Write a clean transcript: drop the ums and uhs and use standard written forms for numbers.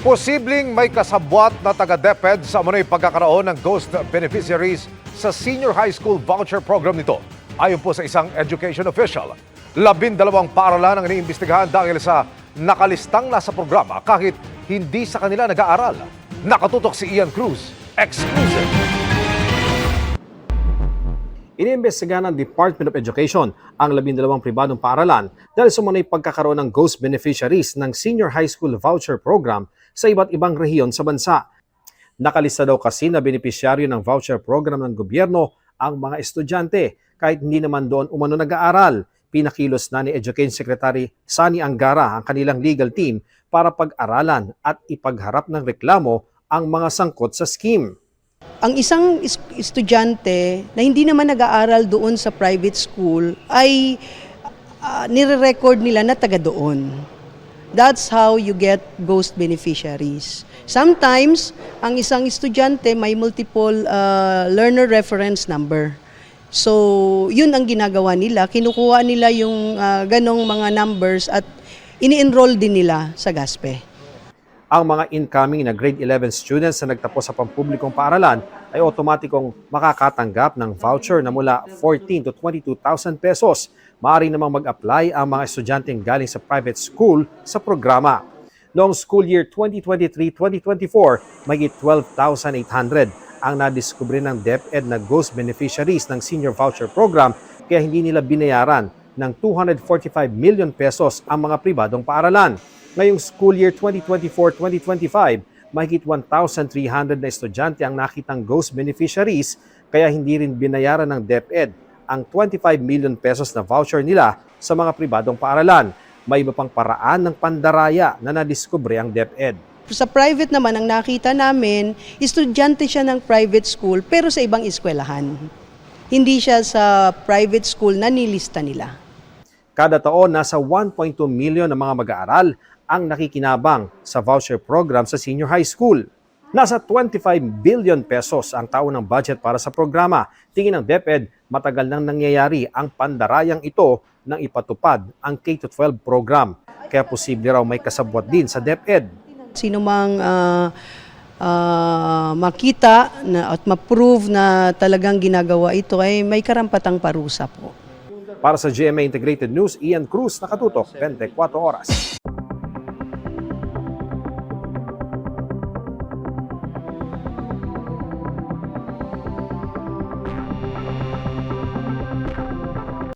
Posibleng may kasabwat na taga-DepEd sa umano'y pagkakaroon ng ghost beneficiaries sa senior high school voucher program nito. Ayon po sa isang education official, 12 paaralan ang iniimbestigahan dahil sa nakalistang nasa programa kahit hindi sa kanila nag-aaral. Nakatutok si Ian Cruz. Exclusive. Iniimbestigahan ng Department of Education ang 12 pribadong paaralan dahil sa umano'y pagkakaroon ng ghost beneficiaries ng senior high school voucher program sa iba't ibang rehiyon sa bansa. Nakalista daw kasi na benepisyaryo ng voucher program ng gobyerno ang mga estudyante kahit hindi naman doon umano nag-aaral. Pinakilos na ni Education Secretary Sani Angara ang kanilang legal team para pag-aralan at ipagharap ng reklamo ang mga sangkot sa scheme. Ang isang estudyante na hindi naman nag-aaral doon sa private school ay nire-record nila na taga doon. That's how you get ghost beneficiaries. Sometimes, ang isang estudyante may multiple learner reference number. So, yun ang ginagawa nila. Kinukuha nila yung ganong mga numbers at ini-enroll din nila sa GASPE. Ang mga incoming na grade 11 students na nagtapos sa pampublikong paaralan ay otomatikong makakatanggap ng voucher na mula 14 to 22,000 pesos. Maaari namang mag-apply ang mga estudyanteng galing sa private school sa programa. Noong school year 2023-2024, mahigit 12,800 ang nadiskubre ng DepEd na ghost beneficiaries ng senior voucher program kaya hindi nila binayaran ng 245 million pesos ang mga pribadong paaralan. Ngayong school year 2024-2025, mahigit 1,300 na estudyante ang nakitang ghost beneficiaries kaya hindi rin binayaran ng DepEd ang 25 million pesos na voucher nila sa mga pribadong paaralan. May iba pang paraan ng pandaraya na nadiskubre ang DepEd. Sa private naman, ang nakita namin, estudyante siya ng private school pero sa ibang eskwelahan. Hindi siya sa private school na nilista nila. Kada taon, nasa 1.2 million na mga mag-aaral ang nakikinabang sa voucher program sa senior high school. Nasa 25 billion pesos ang taon ng budget para sa programa. Tingin ng DepEd, matagal nang nangyayari ang pandarayang ito nang ipatupad ang K-12 program. Kaya posible raw may kasabwat din sa DepEd. Sino mang makita at ma-prove na talagang ginagawa ito ay may karampatang parusa po. Para sa GMA Integrated News, Ian Cruz, nakatutok 24 oras.